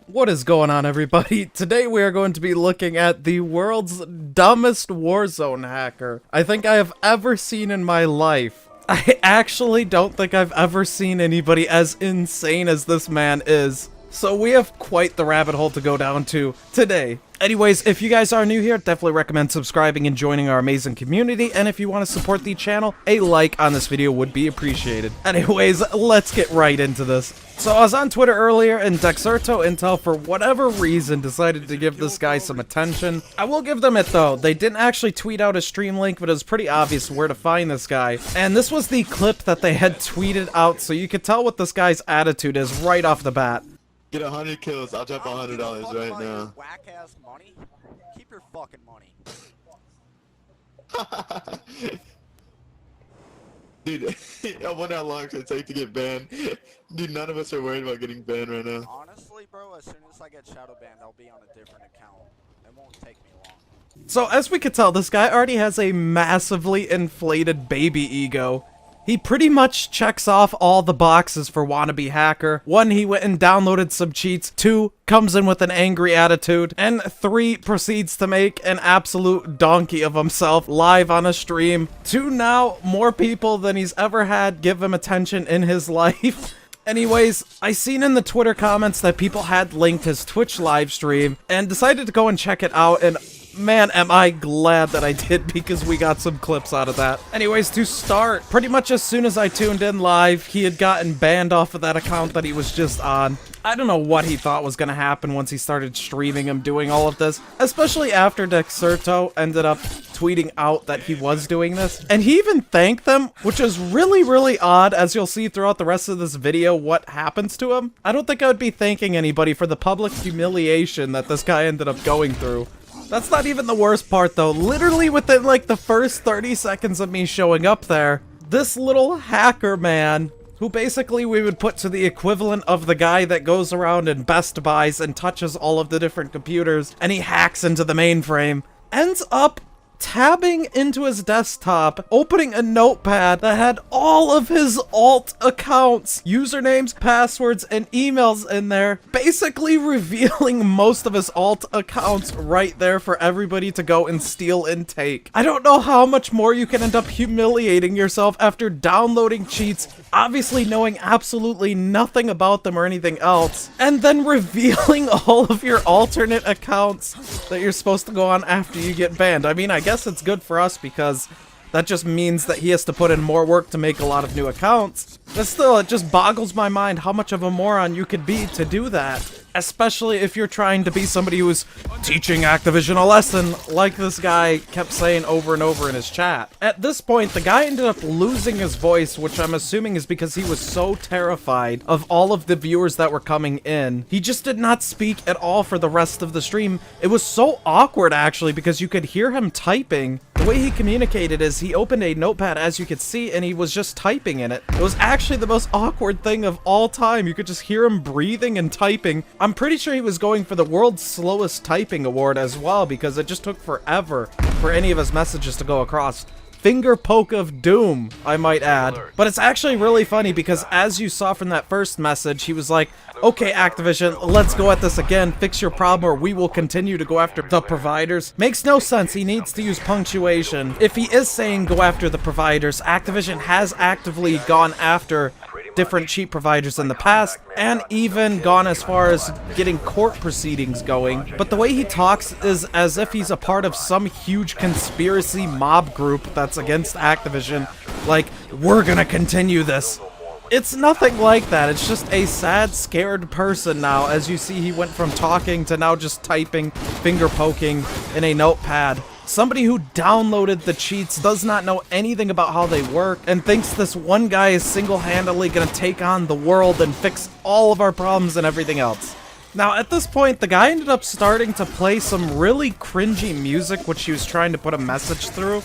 What is going on, everybody? Today we are going to be looking at the world's dumbest Warzone hacker I think I have ever seen in my life. I actually don't think I've ever seen anybody as insane as this man is. So we have quite the rabbit hole to go down to today. Anyways, if you guys are new here, definitely recommend subscribing and joining our amazing community. And if you want to support the channel, a like on this video would be appreciated. Anyways, let's get right into this. So I was on Twitter earlier, and TheWalkthroughKing, for whatever reason, decided to give this guy some attention. I will give them it though. They didn't actually tweet out a stream link, but it was pretty obvious where to find this guy. And this was the clip that they had tweeted out, so you could tell what this guy's attitude is right off the bat. Get 100 kills, I'll drop $100 right now. Whack ass money? Keep your fucking money. Dude, I wonder how long it's gonna take to get banned. Dude, none of us are worried about getting banned right now. Honestly, bro, as soon as I get shadow banned, I'll be on a different account. It won't take me long. So as we could tell, this guy already has a massively inflated baby ego. He pretty much checks off all the boxes for wannabe hacker. 1, he went and downloaded some cheats. 2, comes in with an angry attitude. And 3, proceeds to make an absolute donkey of himself live on a stream. 2, now more people than he's ever had give him attention in his life. Anyways, I seen in the Twitter comments that people had linked his Twitch live stream and decided to go and check it out, and man, am I glad that I did, because we got some clips out of that. Anyways, to start, pretty much as soon as I tuned in live, he had gotten banned off of that account that he was just on. I don't know what he thought was gonna happen once he started streaming him doing all of this, especially after TheWalkthroughKing ended up tweeting out that he was doing this. And he even thanked them, which is really odd, as you'll see throughout the rest of this video what happens to him. I don't think I would be thanking anybody for the public humiliation that this guy ended up going through. That's not even the worst part though. Literally within like the first 30 seconds of me showing up there, this little hacker man, who basically we would put to the equivalent of the guy that goes around in Best Buys and touches all of the different computers and he hacks into the mainframe, ends up tabbing into his desktop, opening a notepad that had all of his alt accounts, usernames, passwords, and emails in there, basically revealing most of his alt accounts right there for everybody to go and steal and take. I don't know how much more you can end up humiliating yourself after downloading cheats, obviously knowing absolutely nothing about them or anything else, and then revealing all of your alternate accounts that you're supposed to go on after you get banned. I mean, I guess it's good for us because that just means that he has to put in more work to make a lot of new accounts. But still, it just boggles my mind how much of a moron you could be to do that. Especially if you're trying to be somebody who's teaching Activision a lesson, like this guy kept saying over and over in his chat. At this point, the guy ended up losing his voice, which I'm assuming is because he was so terrified of all of the viewers that were coming in. He just did not speak at all for the rest of the stream. It was so awkward, actually, because you could hear him typing. The way he communicated is he opened a notepad, as you could see, and he was just typing in it. It was actually the most awkward thing of all time. You could just hear him breathing and typing. I'm pretty sure he was going for the world's slowest typing award as well, because it just took forever for any of his messages to go across. Finger poke of doom, I might add. But it's actually really funny because as you saw from that first message, he was like, okay, Activision, let's go at this again, fix your problem or we will continue to go after the providers. Makes no sense, he needs to use punctuation. If he is saying go after the providers, Activision has actively gone after different cheat providers in the past, and even gone as far as getting court proceedings going. But the way he talks is as if he's a part of some huge conspiracy mob group that's against Activision. Like, we're gonna continue this. It's nothing like that. It's just a sad, scared person now. As you see, he went from talking to now just typing, finger poking in a notepad. Somebody who downloaded the cheats does not know anything about how they work and thinks this one guy is single-handedly gonna take on the world and fix all of our problems and everything else. Now, at this point, the guy ended up starting to play some really cringy music, which he was trying to put a message through.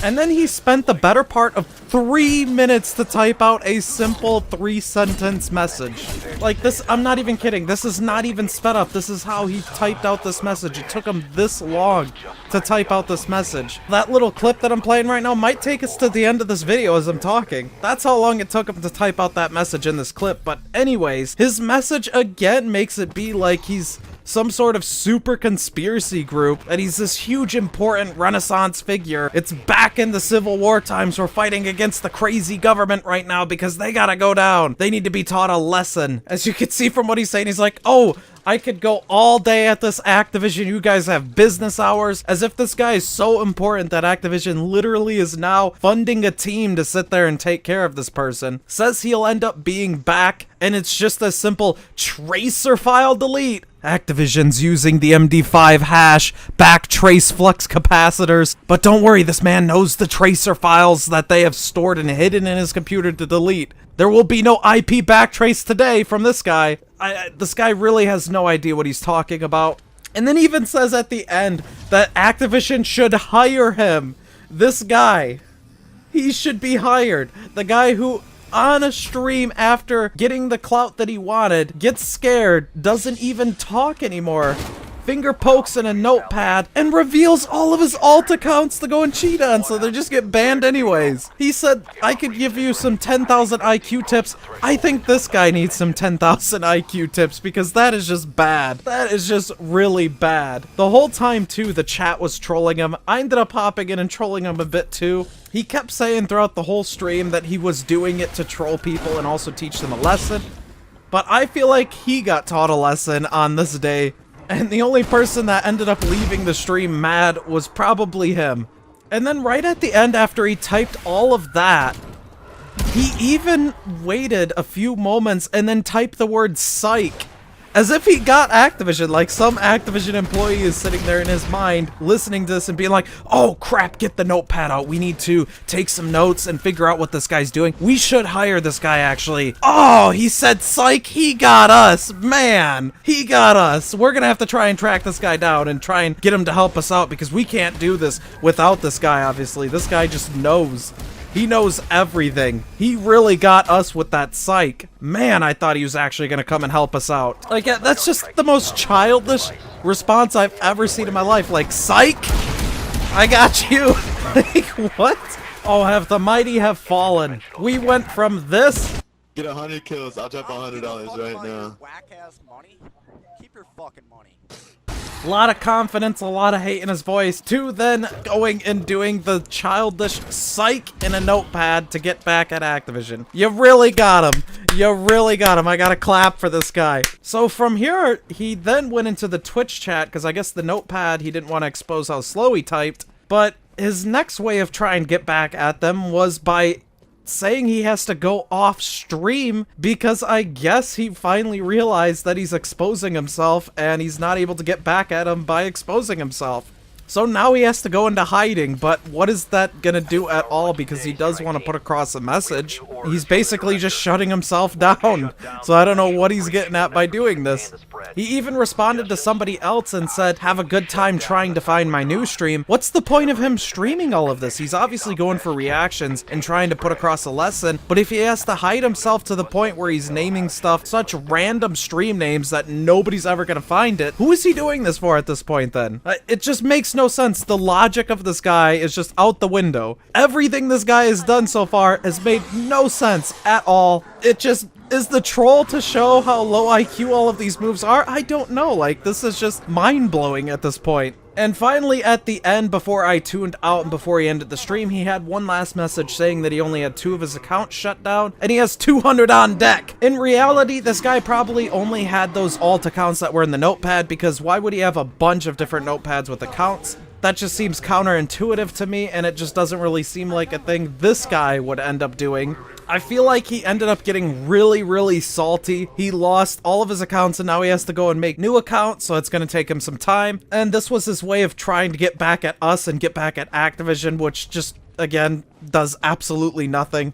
And then he spent the better part of 3 minutes to type out a simple 3-sentence message. Like this, I'm not even kidding. This is not even sped up. This is how he typed out this message. It took him this long to type out this message. That little clip that I'm playing right now might take us to the end of this video as I'm talking. That's how long it took him to type out that message in this clip. But anyways, his message again makes it be like he's some sort of super conspiracy group, that he's this huge important Renaissance figure. It's back in the Civil War times. We're fighting against the crazy government right now because they gotta go down. They need to be taught a lesson. As you can see from what he's saying, he's like, oh, I could go all day at this Activision. You guys have business hours. As if this guy is so important that Activision literally is now funding a team to sit there and take care of this person. Says he'll end up being back, and it's just a simple tracer file delete. Activision's using the MD5 hash, backtrace flux capacitors. But don't worry, this man knows the tracer files that they have stored and hidden in his computer to delete. There will be no IP backtrace today from this guy. This guy really has no idea what he's talking about. And then even says at the end that Activision should hire him. This guy, he should be hired. The guy who, on a stream after getting the clout that he wanted, gets scared, doesn't even talk anymore, finger pokes in a notepad, and reveals all of his alt accounts to go and cheat on, so they just get banned anyways. He said, I could give you some 10,000 IQ tips. I think this guy needs some 10,000 IQ tips, because that is just bad. That is just really bad. The whole time, too, the chat was trolling him. I ended up hopping in and trolling him a bit, too. He kept saying throughout the whole stream that he was doing it to troll people and also teach them a lesson. But I feel like he got taught a lesson on this day. And the only person that ended up leaving the stream mad was probably him. And then right at the end, after he typed all of that, he even waited a few moments and then typed the word psych. As if he got Activision, like some Activision employee is sitting there in his mind listening to this and being like, oh crap, get the notepad out. We need to take some notes and figure out what this guy's doing. We should hire this guy actually. Oh, he said psych, he got us. Man, he got us. We're gonna have to try and track this guy down and try and get him to help us out because we can't do this without this guy, obviously. This guy just knows. He knows everything. He really got us with that psych. Man, I thought he was actually gonna come and help us out. Like, that's just the most childish response I've ever seen in my life. Like, psych? I got you. Like, what? Oh, have the mighty have fallen. We went from this. Get 100 kills. I'll drop $100 right now. Whack-ass money. Keep your fucking money. A lot of confidence, a lot of hate in his voice, to then going and doing the childish psych in a notepad to get back at Activision. You really got him. You really got him. I gotta clap for this guy. So from here, he then went into the Twitch chat, because I guess the notepad, he didn't want to expose how slow he typed. But his next way of trying to get back at them was by saying he has to go off stream because I guess he finally realized that he's exposing himself and he's not able to get back at him by exposing himself. So now he has to go into hiding, but what is that gonna do at all, because he does want to put across a message. He's basically just shutting himself down, so I don't know what he's getting at by doing this. He even responded to somebody else and said, have a good time trying to find my new stream. What's the point of him streaming all of this? He's obviously going for reactions and trying to put across a lesson, but if he has to hide himself to the point where he's naming stuff, such random stream names that nobody's ever gonna find it, who is he doing this for at this point then? It just makes no sense. The logic of this guy is just out the window. Everything this guy has done so far has made no sense at all. It just is the troll to show how low IQ all of these moves are. I don't know. Like, this is just mind-blowing at this point. And finally, at the end, before I tuned out and before he ended the stream, he had one last message saying that he only had 2 of his accounts shut down, and he has 200 on deck. In reality, this guy probably only had those alt accounts that were in the notepad, because why would he have a bunch of different notepads with accounts? That just seems counterintuitive to me, and it just doesn't really seem like a thing this guy would end up doing. I feel like he ended up getting really, really salty. He lost all of his accounts and now he has to go and make new accounts, so it's going to take him some time. And this was his way of trying to get back at us and get back at Activision, which just again, does absolutely nothing.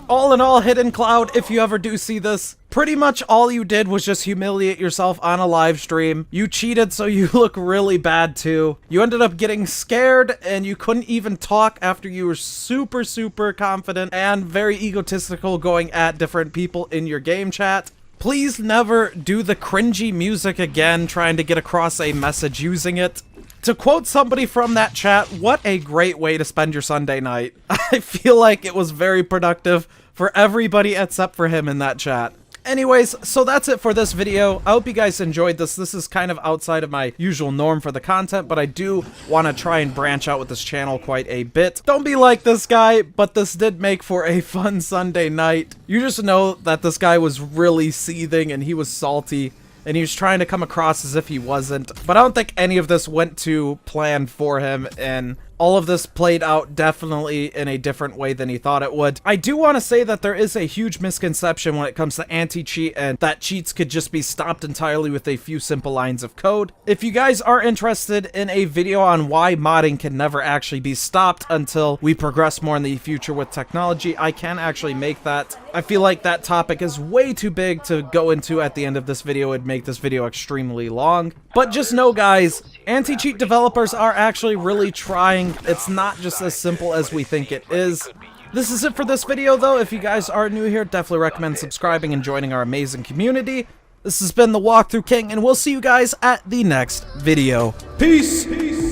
All in all, Hiddenintcloud, if you ever do see this, pretty much all you did was just humiliate yourself on a live stream. You cheated, so you look really bad too. You ended up getting scared, and you couldn't even talk after you were super, super confident and very egotistical going at different people in your game chat. Please never do the cringy music again, trying to get across a message using it. To quote somebody from that chat, what a great way to spend your Sunday night. I feel like it was very productive for everybody except for him in that chat. Anyways, so that's it for this video. I hope you guys enjoyed this. This is kind of outside of my usual norm for the content, but I do want to try and branch out with this channel quite a bit. Don't be like this guy, but this did make for a fun Sunday night. You just know that this guy was really seething and he was salty, and he was trying to come across as if he wasn't. But I don't think any of this went to plan for him, and all of this played out definitely in a different way than he thought it would. I do want to say that there is a huge misconception when it comes to anti-cheat, and that cheats could just be stopped entirely with a few simple lines of code. If you guys are interested in a video on why modding can never actually be stopped until we progress more in the future with technology, I can actually make that. I feel like that topic is way too big to go into at the end of this video. It'd make this video extremely long. But just know, guys, anti-cheat developers are actually really trying. It's not just as simple as we think it is. This is it for this video, though. If you guys are new here, definitely recommend subscribing and joining our amazing community. This has been the Walkthrough King, and we'll see you guys at the next video. Peace!